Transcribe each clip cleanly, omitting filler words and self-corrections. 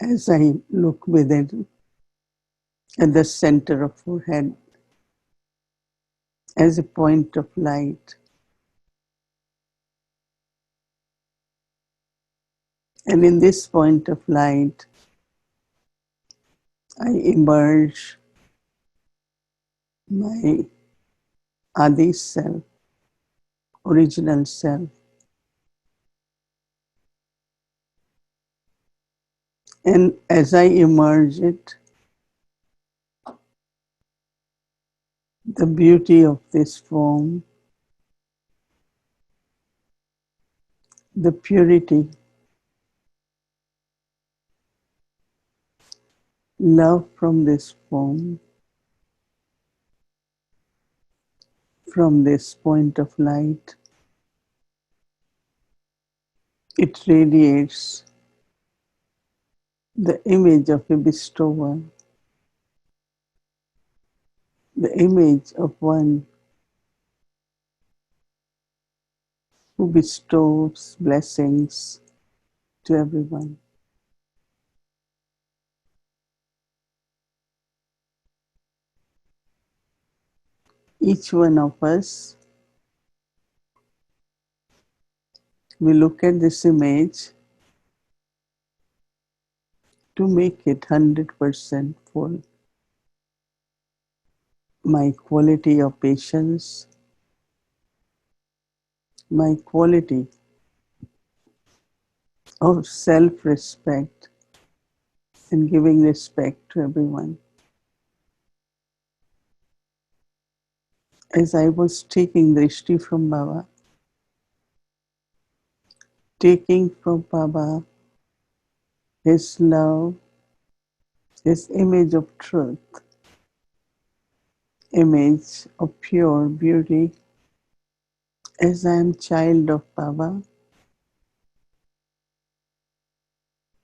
as I look within at the center of forehead as a point of light, and in this point of light I emerge my Adi self, original self, and as I emerge it, the beauty of this form, the purity, love from this form, from this point of light, it radiates the image of a bestower, the image of one who bestows blessings to everyone. Each one of us, we look at this image to make it 100% full. My quality of patience, my quality of self-respect and giving respect to everyone. As I was taking drishti from Baba, taking from Baba his love, his image of truth, image of pure beauty, as I am child of Baba,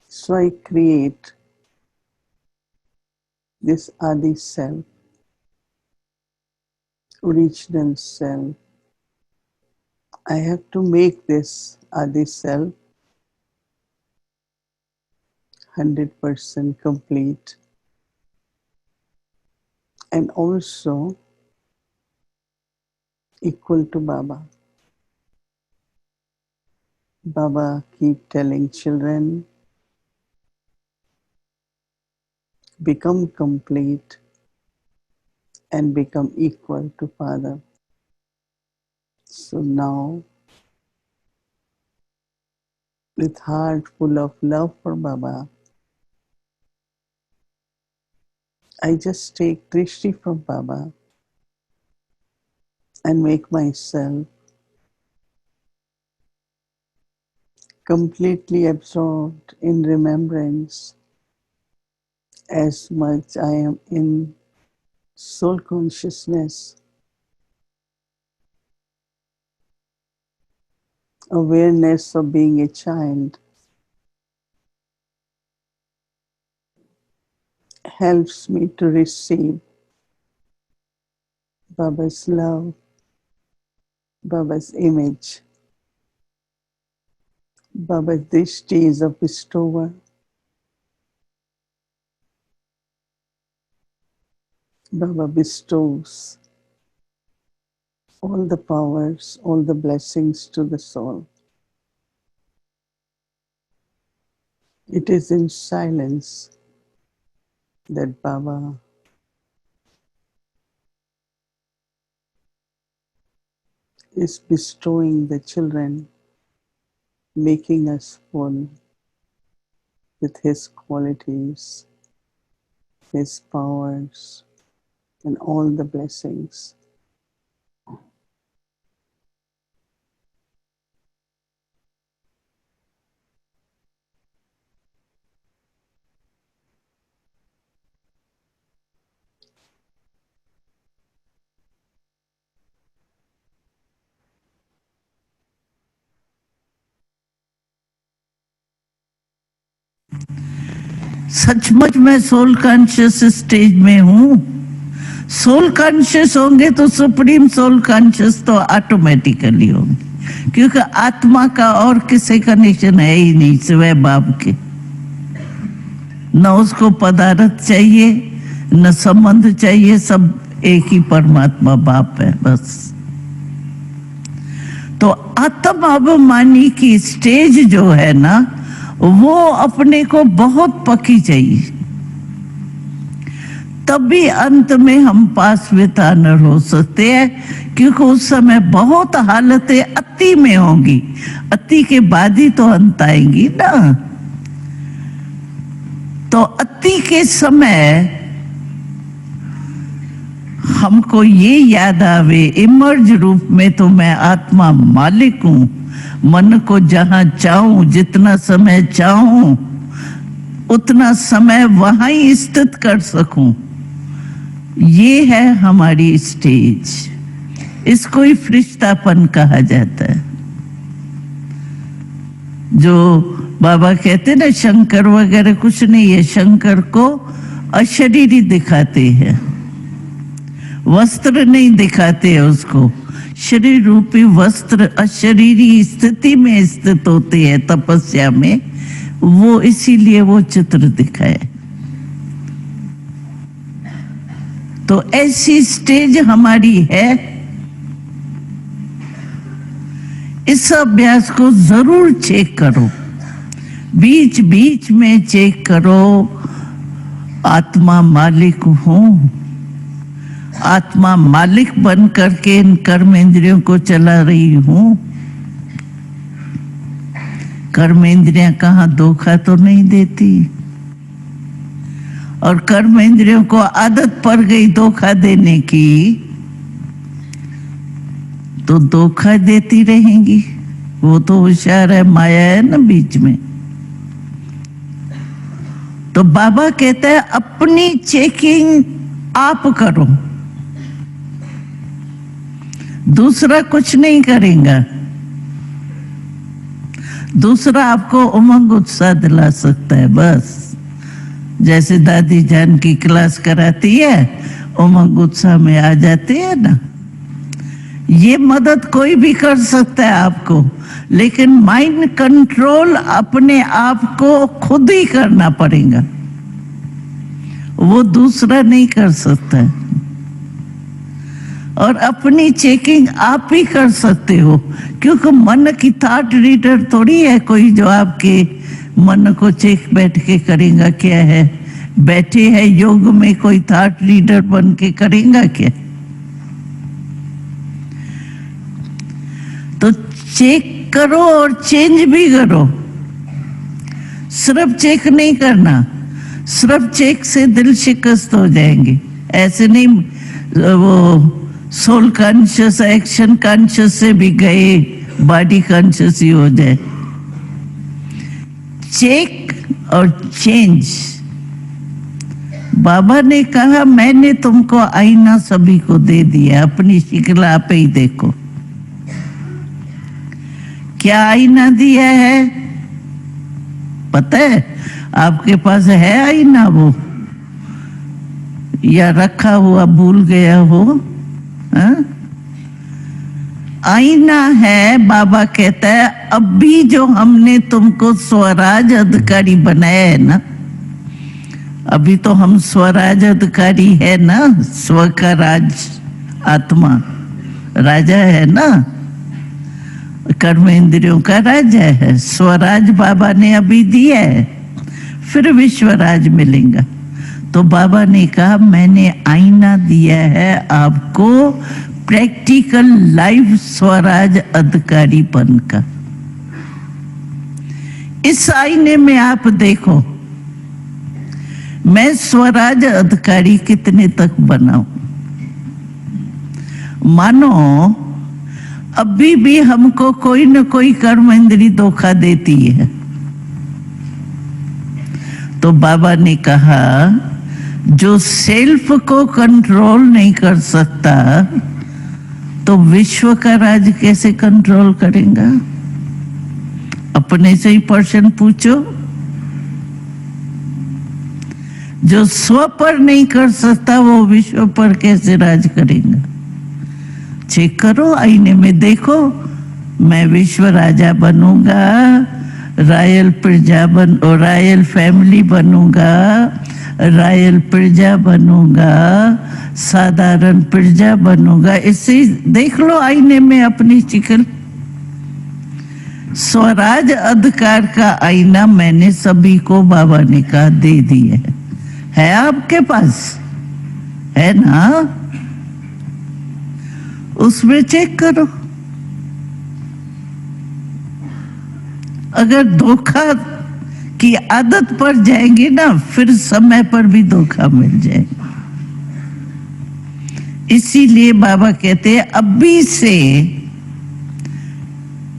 so I create this Adi self, original self. I have to make this Adi self 100% complete, and also equal to Baba. Baba keep telling children, become complete and become equal to Father. So now, with heart full of love for Baba, I just take drishti from Baba and make myself completely absorbed in remembrance as much I am in soul consciousness, awareness of being a child helps me to receive Baba's love, Baba's image. Baba's drishti is a bestower. Baba bestows all the powers, all the blessings to the soul. It is in silence that Baba is bestowing the children, making us full with his qualities, his powers, and all the blessings. सचमुच मैं soul conscious stage में हूँ। Soul conscious होंगे तो supreme soul conscious तो automatically होंगे, क्योंकि आत्मा का और किसी कनेक्शन है ही नहीं सिवाय बाप के। न उसको पदार्थ चाहिए न संबंध चाहिए, सब एक ही परमात्मा बाप है बस। तो आत्माभिमानी की स्टेज जो है ना, वो अपने को बहुत पकी चाहिए, तभी अंत में हम पास वितानर हो सकते हैं। क्योंकि उस समय बहुत हालतें अति में होंगी, अति के बाद ही तो अंत आएंगी ना। तो अति के समय हमको ये याद आवे इमर्ज रूप में तो मैं आत्मा मालिक हूं, मन को जहां चाहूं, जितना समय चाहूं उतना समय वहां ही स्थित कर सकूं। ये है हमारी स्टेज। इसको ही फरिश्तापन कहा जाता है। जो बाबा कहते ना शंकर वगैरह कुछ नहीं है, शंकर को अशरीरी दिखाते हैं, वस्त्र नहीं दिखाते हैं उसको। शरीर रूपी वस्त्र अशरीरी स्थिति में स्थित होते हैं तपस्या में, वो इसीलिए वो चित्र दिखाए। तो ऐसी स्टेज हमारी है। इस अभ्यास को जरूर चेक करो, बीच बीच में चेक करो। आत्मा मालिक हूं, आत्मा मालिक बन करके इन कर्म इंद्रियों को चला रही हूं। कर्म इंद्रियां कहां धोखा तो नहीं देती, और कर्म इंद्रियों को आदत पड़ गई धोखा देने की तो धोखा देती रहेंगी। वो तो होशियार है, माया है ना बीच में। तो बाबा कहते हैं अपनी चेकिंग आप करो, दूसरा कुछ नहीं करेगा। दूसरा आपको उमंग उत्साह दिला सकता है बस। जैसे दादी जान की क्लास कराती है, उमंग उत्साह में आ जाते हैं ना। ये मदद कोई भी कर सकता है आपको, लेकिन माइंड कंट्रोल अपने आप को खुद ही करना पड़ेगा, वो दूसरा नहीं कर सकता है। और अपनी चेकिंग आप ही कर सकते हो, क्योंकि मन की थॉट रीडर थोड़ी है कोई जो आपके मन को चेक बैठ के करेगा। क्या है, बैठे है योग में कोई थॉट रीडर बन के करेगा क्या? तो चेक करो और चेंज भी करो। सिर्फ चेक नहीं करना, सिर्फ चेक से दिल शिकस्त हो जाएंगे। ऐसे नहीं वो सोल कॉन्शियस एक्शन कॉन्शियस से भी गए बॉडी कॉन्शियस ही हो जाए। चेक और चेंज। बाबा ने कहा मैंने तुमको आईना सभी को दे दिया, अपनी शिकल आप ही देखो। क्या आईना दिया है पता है? आपके पास है आईना वो, या रखा हुआ भूल गया हो? आईना है। बाबा कहता है अभी जो हमने तुमको स्वराज अधिकारी बनाया है ना, अभी तो हम स्वराज अधिकारी है ना, स्व का राज, आत्मा राजा है ना, कर्म इंद्रियों का राजा है। स्वराज बाबा ने अभी दिया है, फिर विश्वराज मिलेगा। तो बाबा ने कहा मैंने आईना दिया है आपको, प्रैक्टिकल लाइफ स्वराज अधिकारी बनकर। इस आईने में आप देखो मैं स्वराज अधिकारी कितने तक बनाऊं। मानो अभी भी हमको कोई न कोई कर्म इंद्री धोखा देती है, तो बाबा ने कहा जो सेल्फ को कंट्रोल नहीं कर सकता तो विश्व का राज कैसे कंट्रोल करेगा? अपने से ही प्रश्न पूछो। जो स्व पर नहीं कर सकता वो विश्व पर कैसे राज करेगा? चेक करो, आईने में देखो, मैं विश्व राजा बनूंगा, रॉयल फैमिली बनूंगा, रॉयल प्रजा बनूंगा, साधारण प्रजा बनूंगा। इसे देख लो आईने में अपनी शिकल। स्वराज अधिकार का आईना मैंने सभी को बाबा ने कहा दे दिया है आपके पास, है ना? उसमें चेक करो। अगर धोखा की आदत पड़ जाएगी ना, फिर समय पर भी धोखा मिल जाएगा। इसीलिए बाबा कहते हैं अभी से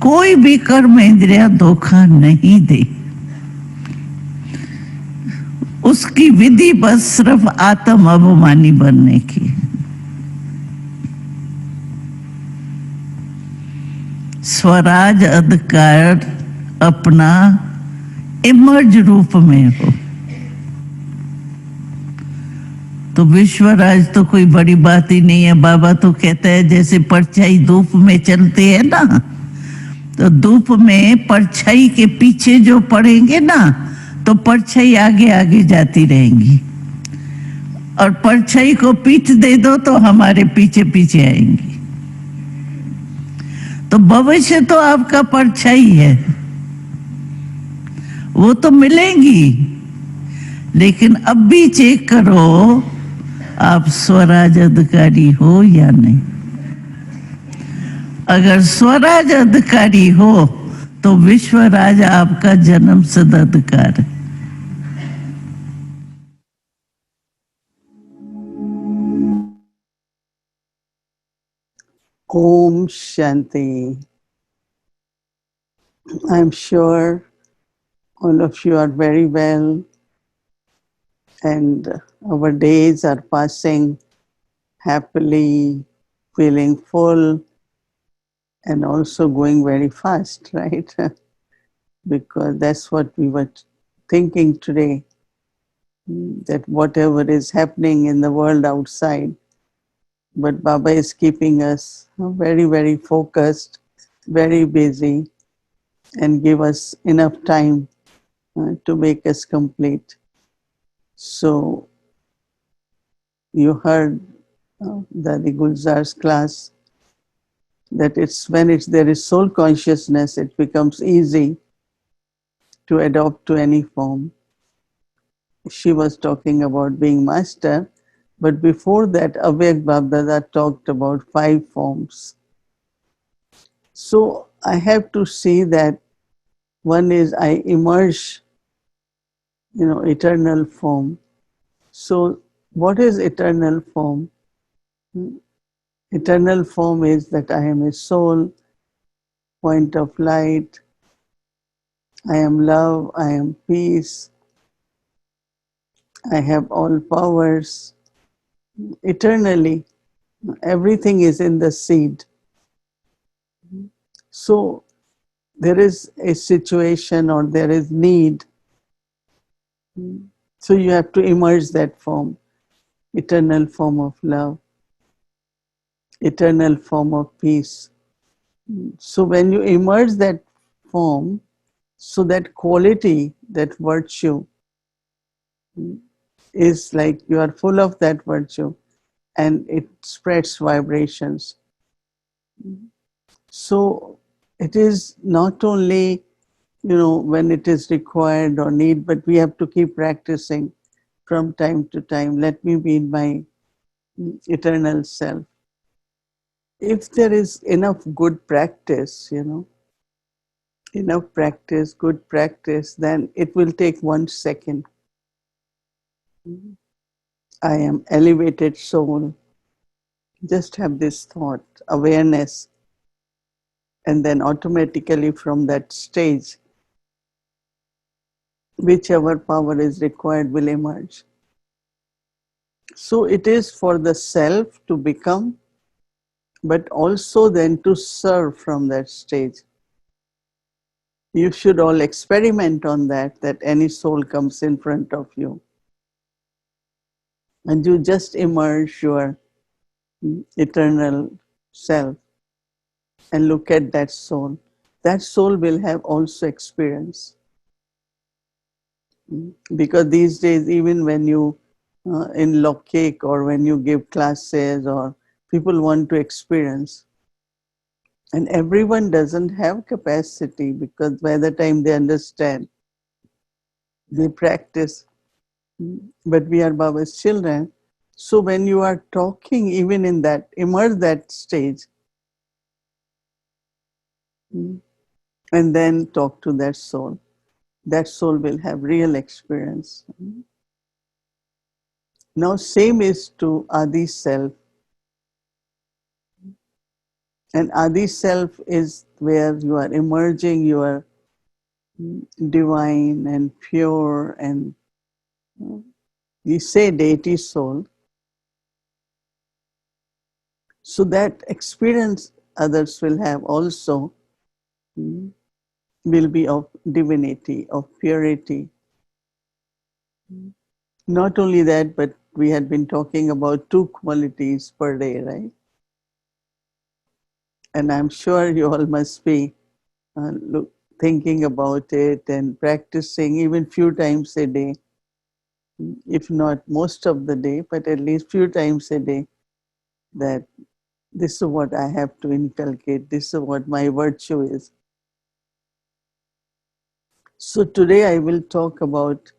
कोई भी कर्म इंद्रिया धोखा नहीं दे। उसकी विधि बस सिर्फ आत्म अभिमानी बनने की। स्वराज अधिकार अपना इमर्ज रूप में हो तो विश्वराज तो कोई बड़ी बात ही नहीं है। बाबा तो कहता है जैसे परछाई धूप में चलते है ना, तो धूप में परछाई के पीछे जो पड़ेंगे ना, तो परछाई आगे आगे जाती रहेंगी, और परछाई को पीठ दे दो तो हमारे पीछे पीछे आएंगी। तो भविष्य तो आपका परछाई है, वो तो मिलेंगी, लेकिन अब भी चेक करो आप स्वराज अधिकारी हो या नहीं। अगर स्वराज अधिकारी हो तो विश्वराज आपका जन्म सिद्ध अधिकार है। Om Shanti. I'm sure all of you are very well, and our days are passing happily, feeling full, and also going very fast, right? Because that's what we were thinking today, that whatever is happening in the world outside, but Baba is keeping us very, very focused, very busy, and give us enough time to make us complete. So you heard Dadi Gulzar's class, that it's when there is soul consciousness, it becomes easy to adopt to any form. She was talking about being master, but before that, Avyak Babdada talked about 5 forms. So I have to see that one is I emerge, eternal form. So what is eternal form? Eternal form is that I am a soul, point of light, I am love, I am peace, I have all powers. Eternally, everything is in the seed. So there is a situation or there is need. So you have to emerge that form, eternal form of love, eternal form of peace. So when you emerge that form, so that quality, that virtue, is like you are full of that virtue and it spreads vibrations. So it is not only, when it is required or need, but we have to keep practicing from time to time. Let me be in my eternal self. If there is enough good practice, enough practice, good practice, then it will take 1 second. I am elevated soul. Just have this thought, awareness, and then automatically from that stage, whichever power is required will emerge. So it is for the self to become, but also then to serve from that stage. You should all experiment on that any soul comes in front of you, and you just emerge your eternal self and look at that soul. that soul will have also experience. Because these days, even when you in Lokek or when you give classes or people want to experience, and everyone doesn't have capacity because by the time they understand, they practice. But we are Baba's children. So when you are talking, even in that, immerse that stage, and then talk to that soul will have real experience. Now, same is to Adi Self. And Adi Self is where you are emerging, you are divine and pure, and we say deity soul. So that experience others will have also will be of divinity, of purity. Not only that, but we had been talking about 2 qualities per day, right? And I'm sure you all must be thinking about it and practicing even few times a day, if not most of the day, but at least few times a day, that this is what I have to inculcate, this is what my virtue is. So today I will talk about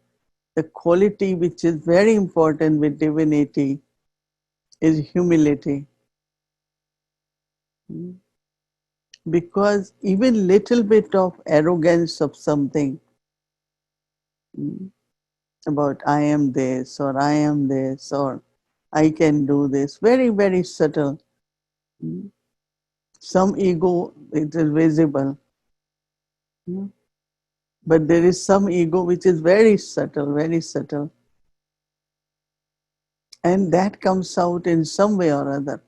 the quality which is very important with divinity is humility. Because even little bit of arrogance of something about I am this or I am this or I can do this, very, very subtle. Some ego, it is visible. But there is some ego which is very subtle, very subtle. And that comes out in some way or other.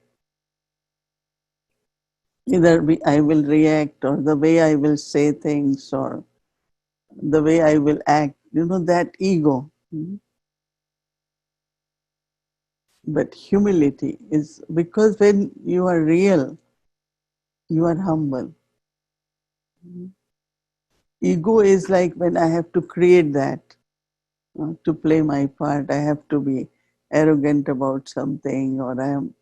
Either I will react or the way I will say things or the way I will act, that ego. But humility is because when you are real, you are humble. Ego is like when I have to create that to play my part, I have to be arrogant about something or I am,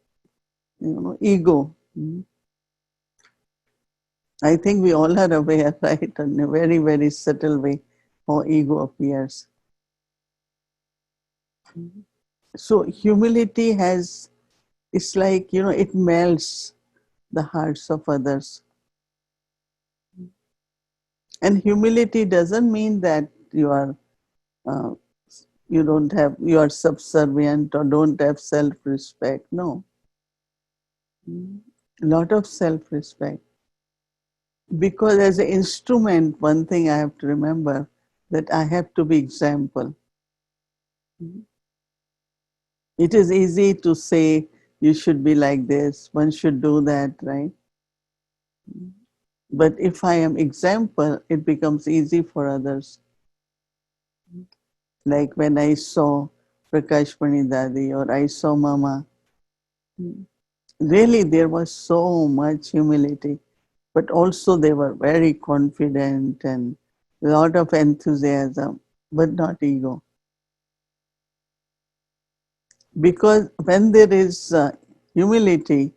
ego. I think we all are aware, right, in a very, very subtle way how ego appears. So humility has, it's like, it melts the hearts of others. And humility doesn't mean that you are, you are subservient or don't have self-respect. No, a lot of self-respect. Because as an instrument, one thing I have to remember that I have to be example. It is easy to say you should be like this, one should do that, right? But if I am example, it becomes easy for others. Like when I saw Prakash Pani Dadi or I saw Mama, really there was so much humility, but also they were very confident and a lot of enthusiasm, but not ego. Because when there is humility,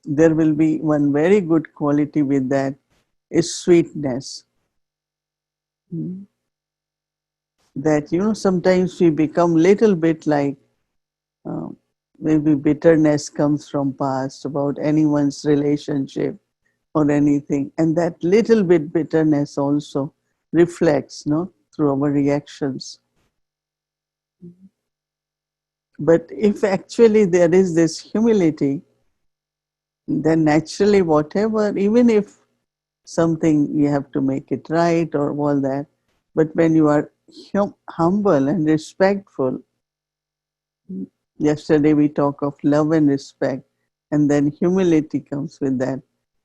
there will be one very good quality with that is sweetness. That, sometimes we become little bit like uh, maybe bitterness comes from past about anyone's relationship or anything. And that little bit bitterness also reflects, through our reactions. But if actually there is this humility, then naturally whatever, even if something you have to make it right or all that, but when you are humble and respectful, yesterday we talk of love and respect, and then humility comes with that,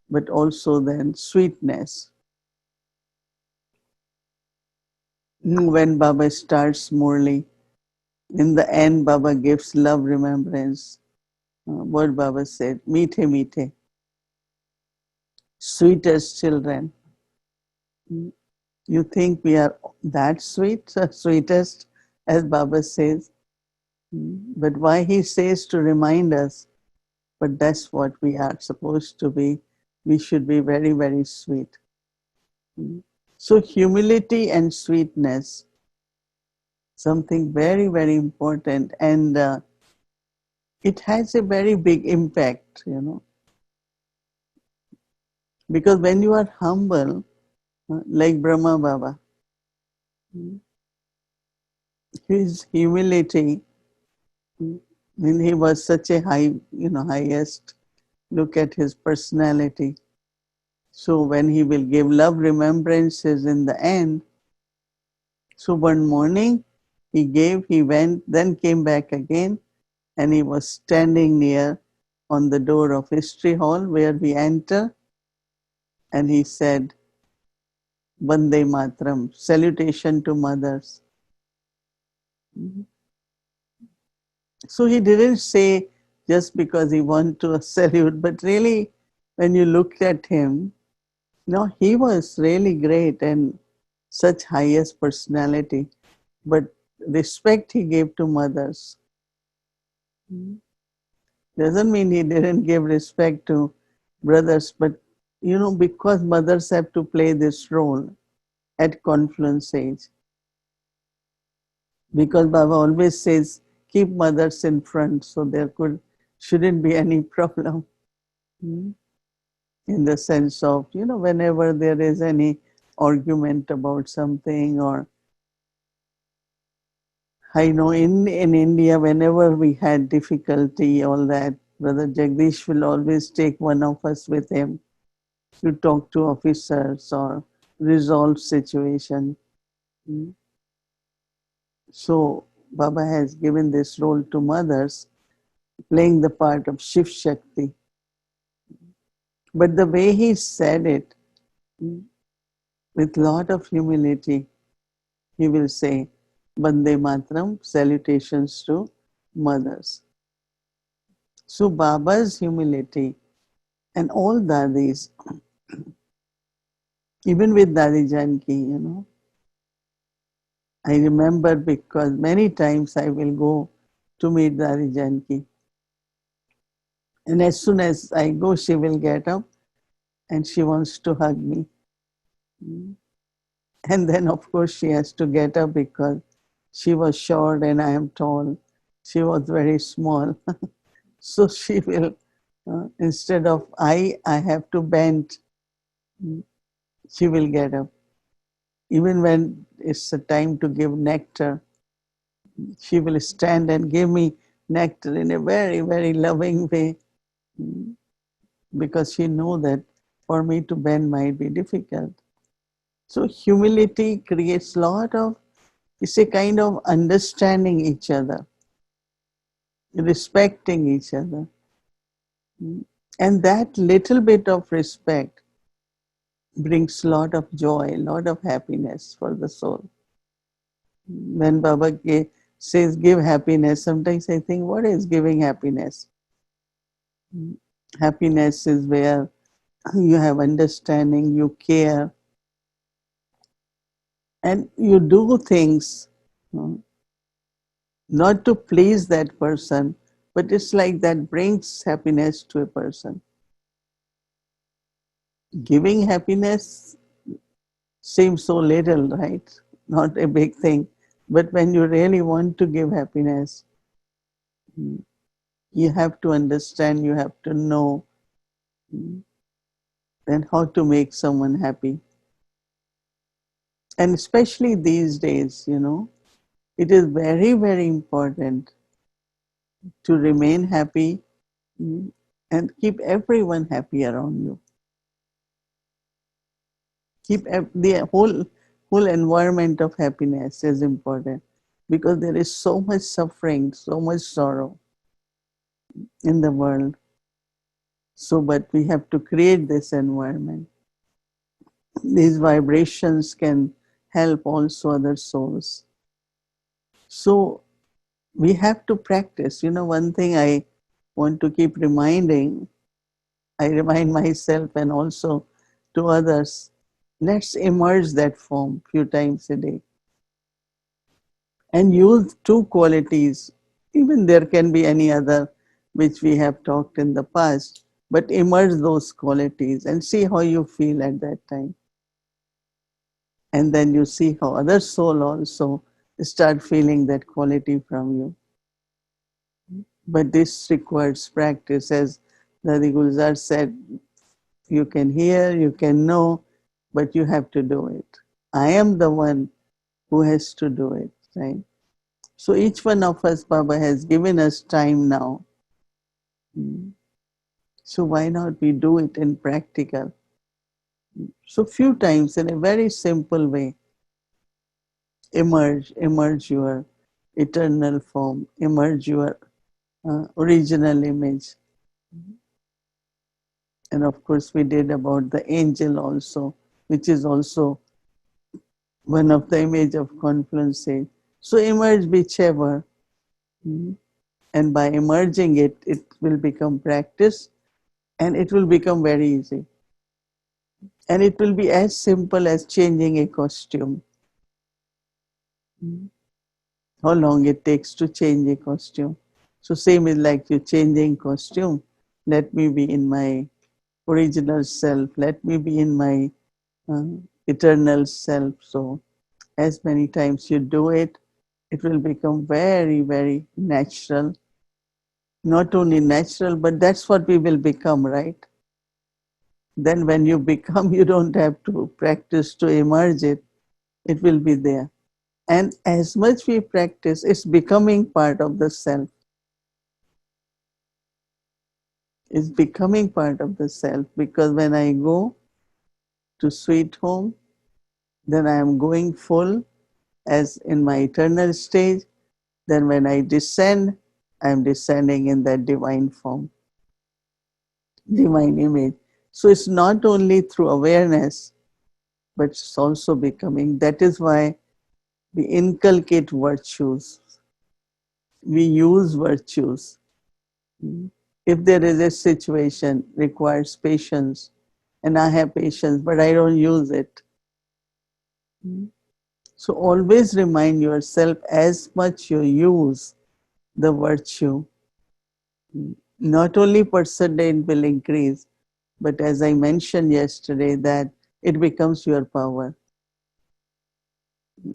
but also then sweetness. When Baba starts Murli, in the end Baba gives love remembrance. What Baba said, meethe meethe. sweetest children. You think we are that sweet, sweetest, as Baba says. But why he says to remind us, but that's what we are supposed to be. We should be very, very sweet. So humility and sweetness, something very, very important. And it has a very big impact, because when you are humble, like Brahma Baba, his humility, when he was such a high, highest, look at his personality. So when he will give love remembrances in the end, so one morning he gave, he went, then came back again, and he was standing near on the door of History Hall where we enter, and he said, Vande Matram, salutation to mothers. So he didn't say just because he wanted to salute, but really, when you looked at him, he was really great and such highest personality. But respect he gave to mothers doesn't mean he didn't give respect to brothers, but because mothers have to play this role at confluence age. Because Baba always says, keep mothers in front so there shouldn't be any problem. In the sense of, whenever there is any argument about something, or I know in India, whenever we had difficulty, all that, Brother Jagdish will always take one of us with him to talk to officers or resolve situation. So Baba has given this role to mothers, playing the part of Shiv Shakti. But the way he said it, with lot of humility, he will say, Vande Matram, salutations to mothers. So Baba's humility, and all dadis, even with Dadi Janki, I remember because many times I will go to meet Dadi Janki. And as soon as I go, she will get up and she wants to hug me. And then, of course, she has to get up because she was short and I am tall. She was very small. So she will, instead of I have to bend, she will get up. Even when it's the time to give nectar, she will stand and give me nectar in a very, very loving way, because she knows that for me to bend might be difficult. So humility creates a lot of, it's a kind of understanding each other, respecting each other. And that little bit of respect brings a lot of joy, a lot of happiness for the soul. When Baba says give happiness, sometimes I think, what is giving happiness? Happiness is where you have understanding, you care, and you do things not to please that person, but it's like that brings happiness to a person. Giving happiness seems so little, right? Not a big thing. But when you really want to give happiness, you have to understand, you have to know then how to make someone happy. And especially these days, it is very, very important to remain happy and keep everyone happy around you. Keep the whole environment of happiness is important, because there is so much suffering, so much sorrow in the world. So, but we have to create this environment. These vibrations can help also other souls. So we have to practice. One thing I want to keep reminding, I remind myself and also to others, let's emerge that form few times a day and use two qualities. Even there can be any other which we have talked in the past, but emerge those qualities and see how you feel at that time. And then you see how other soul also start feeling that quality from you. But this requires practice. As Dadi Gulzar said, you can hear, you can know, but you have to do it. I am the one who has to do it, right? So each one of us, Baba has given us time now. So why not we do it in practical? So few times in a very simple way, emerge your eternal form, emerge your original image. And of course, we did about the angel also, which is also one of the image of confluence. So emerge whichever, and by emerging it, it will become practice, and it will become very easy. And it will be as simple as changing a costume. How long it takes to change a costume. So same is like you changing costume. Let me be in my original self. Let me be in my uh, eternal self. So as many times you do it, it will become very, very natural. Not only natural, but that's what we will become, right? Then when you become, you don't have to practice to emerge it. It will be there. And as much we practice, it's becoming part of the self. It's becoming part of the self, because when I go to sweet home, then I am going full as in my eternal stage. Then when I descend, I am descending in that divine form, divine image. So it's not only through awareness, but it's also becoming. That is why we inculcate virtues. We use virtues. If there is a situation requires patience, and I have patience, but I don't use it. So always remind yourself, as much you use the virtue, not only percentage will increase, but as I mentioned yesterday, that it becomes your power.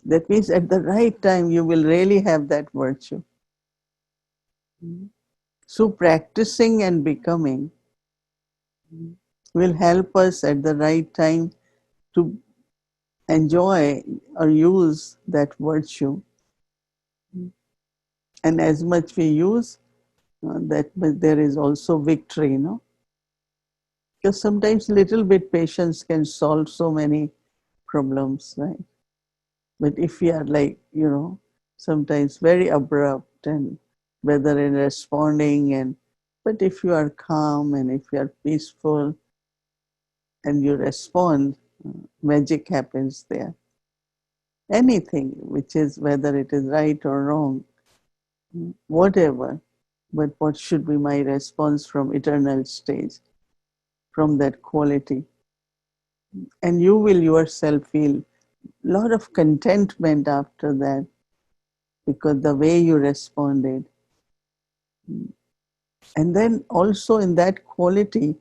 That means at the right time, you will really have that virtue. So practicing and becoming will help us at the right time to enjoy or use that virtue. And as much we use, that there is also victory, Because sometimes little bit patience can solve so many problems, right? But if we are like, sometimes very abrupt and whether in responding, but if you are calm and if you are peaceful and you respond, magic happens there. Anything which is, whether it is right or wrong, whatever, but what should be my response from eternal stage, from that quality? And you will yourself feel a lot of contentment after that, because the way you responded. And then also in that quality,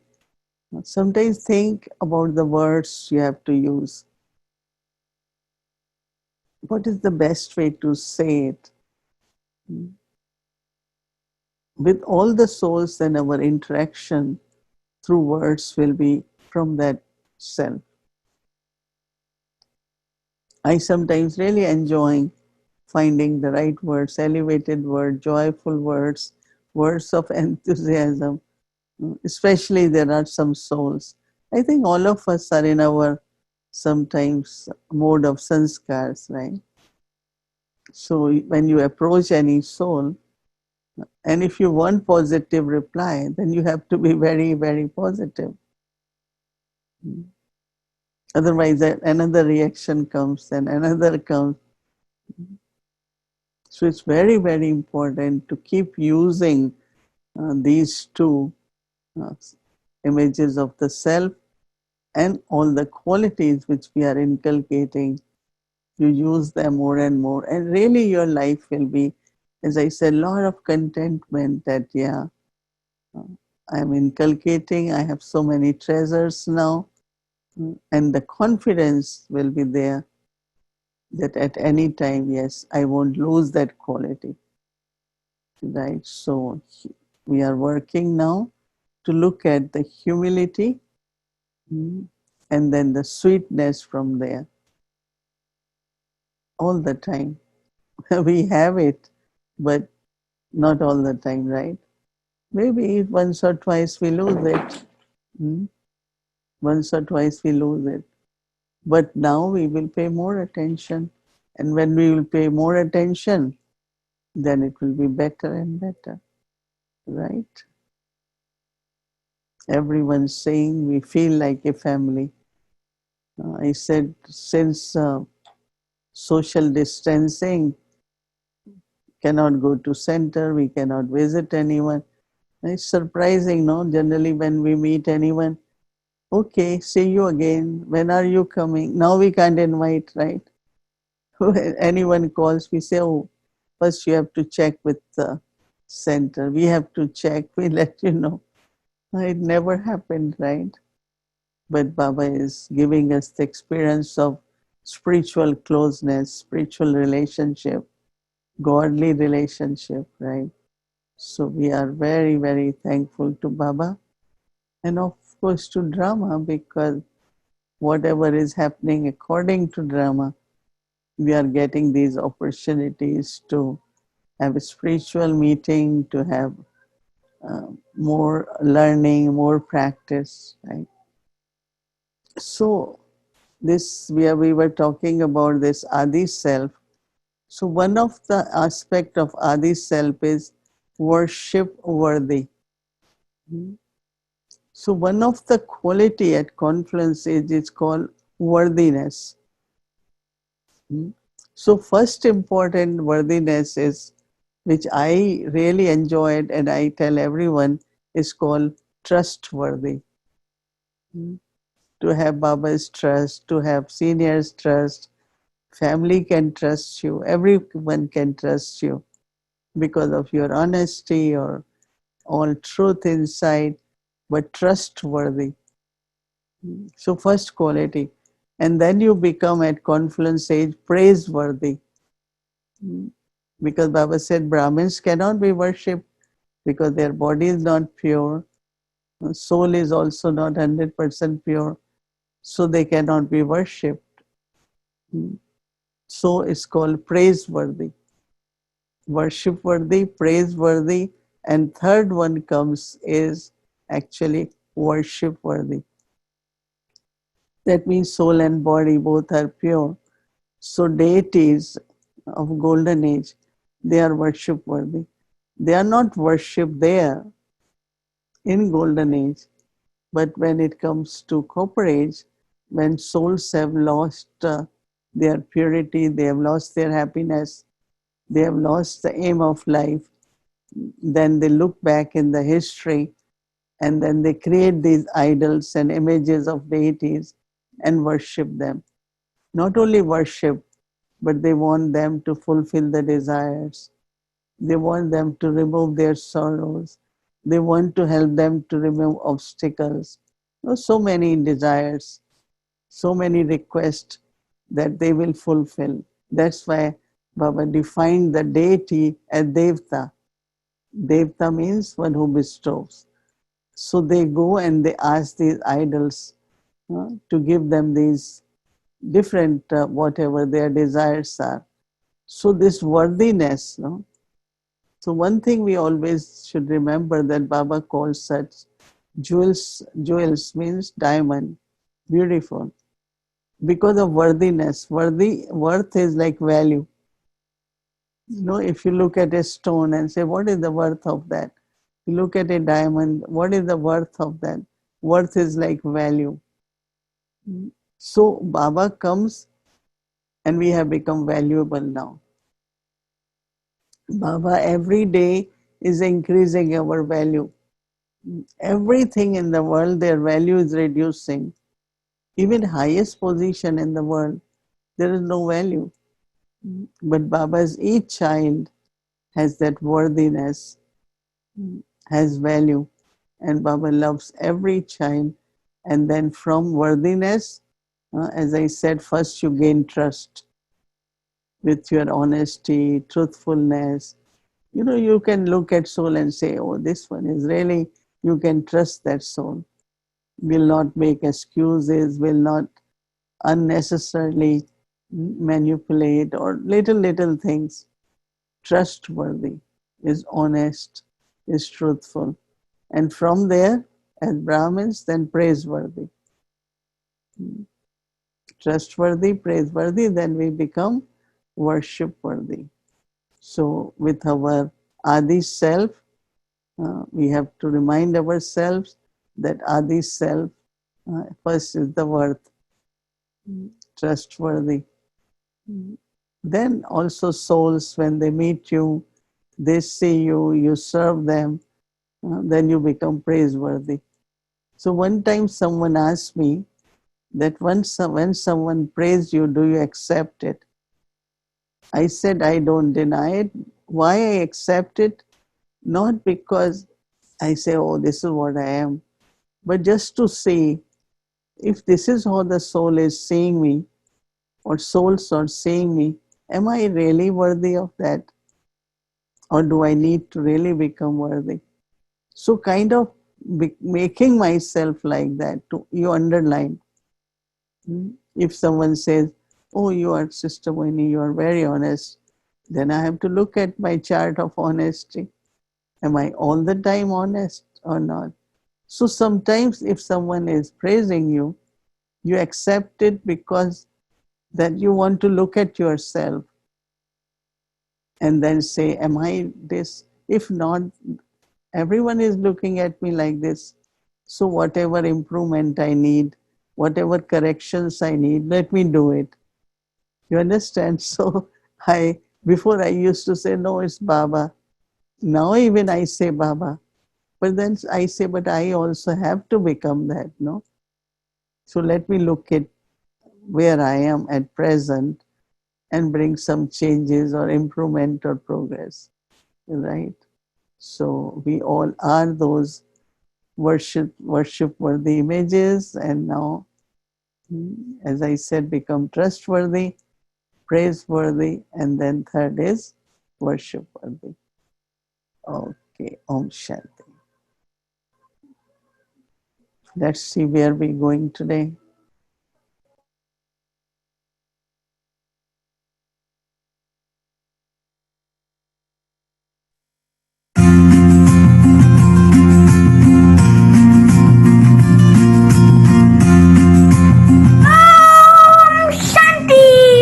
sometimes think about the words you have to use. What is the best way to say it? With all the souls, then our interaction through words will be from that self. I sometimes really enjoy finding the right words, elevated words, joyful words, words of enthusiasm. Especially there are some souls. I think all of us are in our sometimes mode of sanskars, right? So when you approach any soul, and if you want positive reply, then you have to be very, very positive. Otherwise, another reaction comes and another comes. So it's very, very important to keep using these two. Uh, images of the self and all the qualities which we are inculcating. You use them more and more, and really your life will be, as I said, a lot of contentment that, yeah, I'm inculcating, I have so many treasures now, and the confidence will be there that at any time, yes, I won't lose that quality, right? So we are working now to look at the humility, and then the sweetness from there all the time. We have it, but not all the time, right? Maybe once or twice we lose it. Hmm? Once or twice we lose it. But now we will pay more attention. And when we will pay more attention, then it will be better and better, right? Everyone's saying we feel like a family. I said, since social distancing, cannot go to center, we cannot visit anyone. It's surprising, no? Generally, when we meet anyone, okay, see you again. When are you coming? Now we can't invite, right? When anyone calls, we say, oh, first you have to check with the center. We have to check, we let you know. It never happened, right? But Baba is giving us the experience of spiritual closeness, spiritual relationship, godly relationship, right? So we are very, very thankful to Baba and of course to drama, because whatever is happening according to drama, we are getting these opportunities to have a spiritual meeting, to have more learning, more practice, right? So this we were talking about this Adi self. So one of the aspect of Adi self is worship worthy. So one of the quality at confluence is it's called worthiness. So first important worthiness is, which I really enjoyed and I tell everyone, is called trustworthy. To have Baba's trust, to have seniors trust, family can trust you, everyone can trust you because of your honesty or all truth inside, but trustworthy. So first quality. And then you become at confluence age praiseworthy. Because Baba said Brahmins cannot be worshipped because their body is not pure. Soul is also not 100% pure. So they cannot be worshipped. So it's called praiseworthy. Worship worthy, praiseworthy, and third one comes is actually worship worthy. That means soul and body both are pure. So deities of golden age, they are worship worthy. They are not worshipped there in golden age, but when it comes to copper age, when souls have lost their purity, they have lost their happiness, they have lost the aim of life, then they look back in the history and then they create these idols and images of deities and worship them. Not only worship, but they want them to fulfill the desires. They want them to remove their sorrows. They want to help them to remove obstacles. So many desires, so many requests that they will fulfill. That's why Baba defined the deity as Devta. Devta means one who bestows. So they go and they ask these idols to give them these different, whatever their desires are. So this worthiness, no? So one thing we always should remember that Baba calls such jewels. Jewels means diamond, beautiful. Because of worthiness, worth is like value. If you look at a stone and say, what is the worth of that? You look at a diamond, what is the worth of that? Worth is like value. So Baba comes and we have become valuable now. Baba every day is increasing our value. Everything in the world, their value is reducing. Even highest position in the world, there is no value. But Baba's each child has that worthiness, has value, and Baba loves every child. And then from worthiness, as I said, first you gain trust with your honesty, truthfulness. You can look at soul and say, oh, this one is really, you can trust that soul. Will not make excuses, will not unnecessarily manipulate or little things. Trustworthy, is honest, is truthful. And from there, as Brahmins, then praiseworthy. Trustworthy, praiseworthy, then we become worship worthy. So, with our Adi self, we have to remind ourselves that Adi self first is the worth, trustworthy. Then also souls, when they meet you, they see you, you serve them, then you become praiseworthy. So one time someone asked me that when someone praised you, do you accept it? I said, I don't deny it. Why I accept it? Not because I say, oh, this is what I am, but just to see if this is how the soul is seeing me, or souls are seeing me, am I really worthy of that? Or do I need to really become worthy? So kind of making myself like that, you underline. If someone says, oh, you are Sister Moini, you are very honest, then I have to look at my chart of honesty. Am I all the time honest or not? So sometimes if someone is praising you, you accept it because that you want to look at yourself and then say, am I this? If not, everyone is looking at me like this. So whatever improvement I need, whatever corrections I need, let me do it. You understand? So before I used to say, no, it's Baba. Now even I say Baba. But then I say, but I also have to become that, no? So let me look at where I am at present and bring some changes or improvement or progress, right? So we all are those worship worthy images, and now, as I said, become trustworthy, praiseworthy, and then third is worship worthy. Okay, Om Shanti. Let's see where we're going today.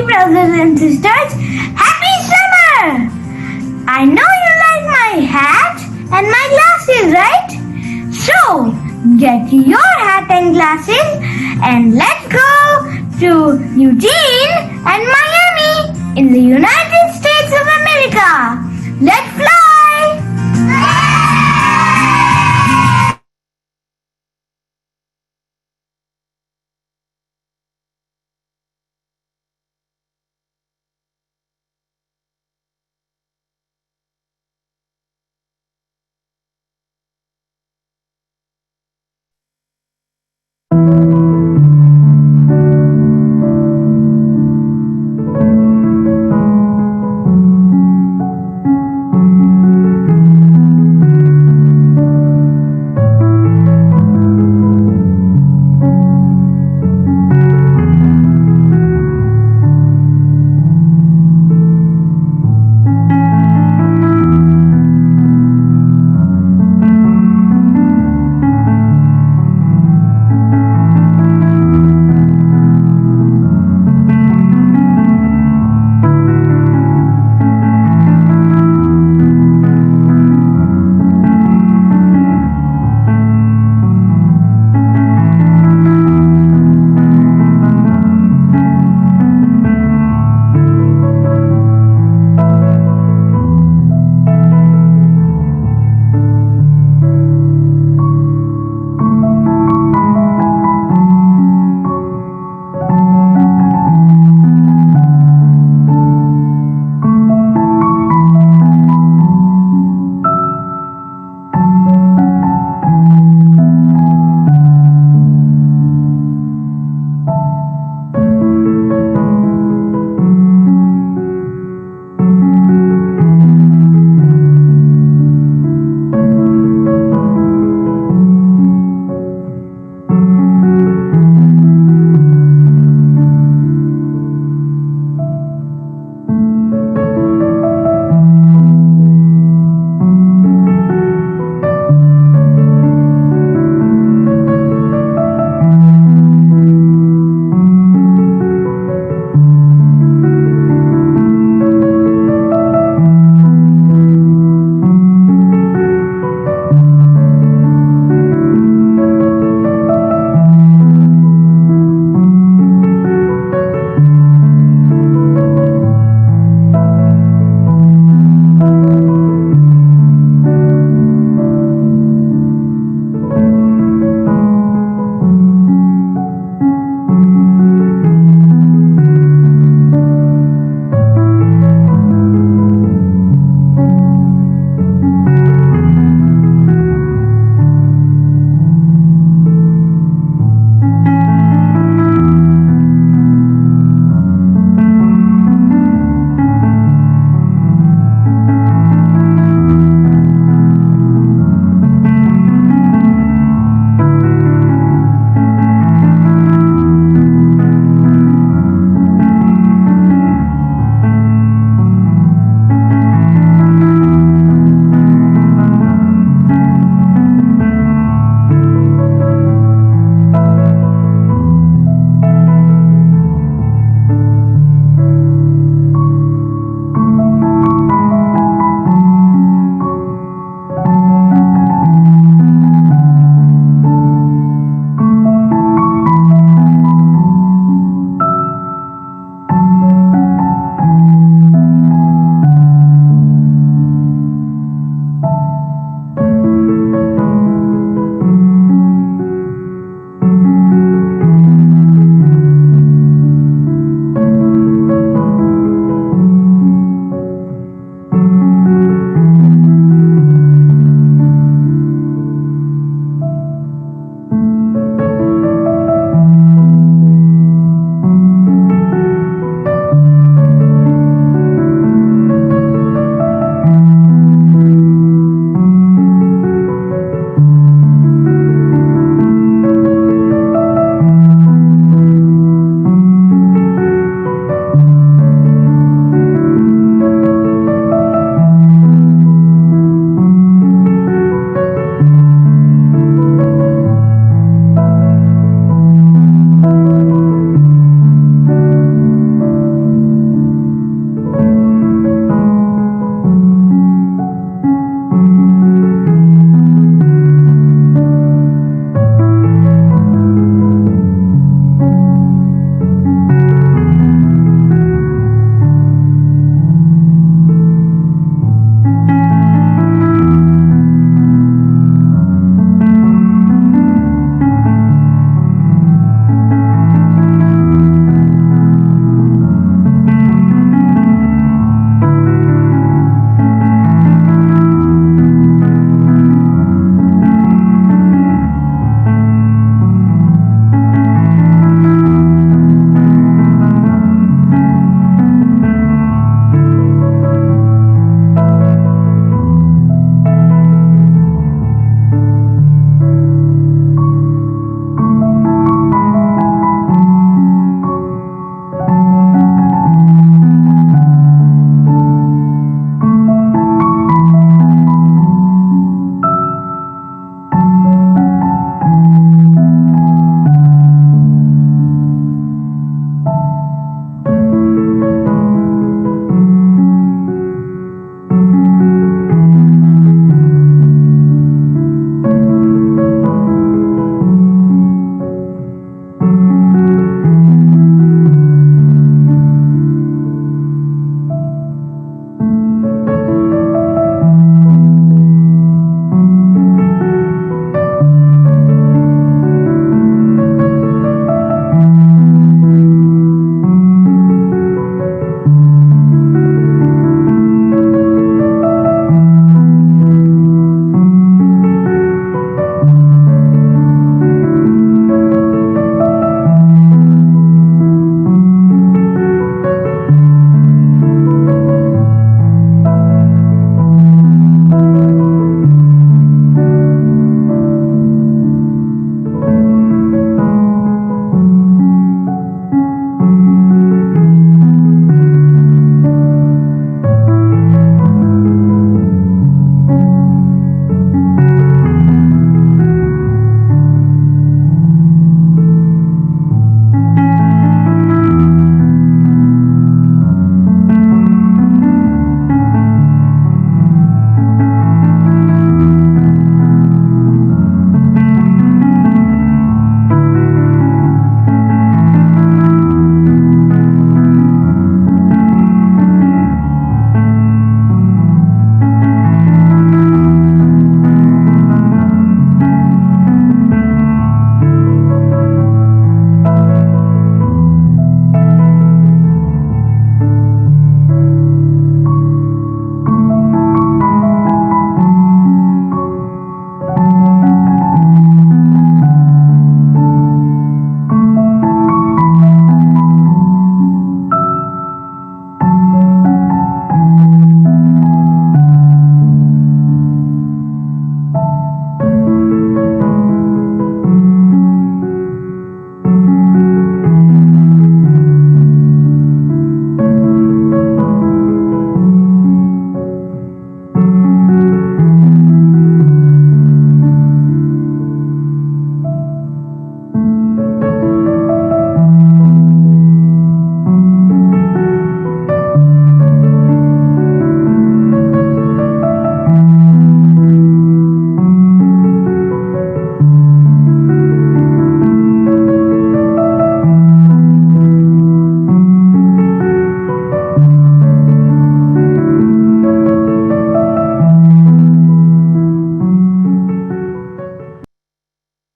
Brothers and sisters, happy summer! I know you like my hat and my glasses, right? So, get your hat and glasses and let's go to Eugene and Miami in the United States of America. Let's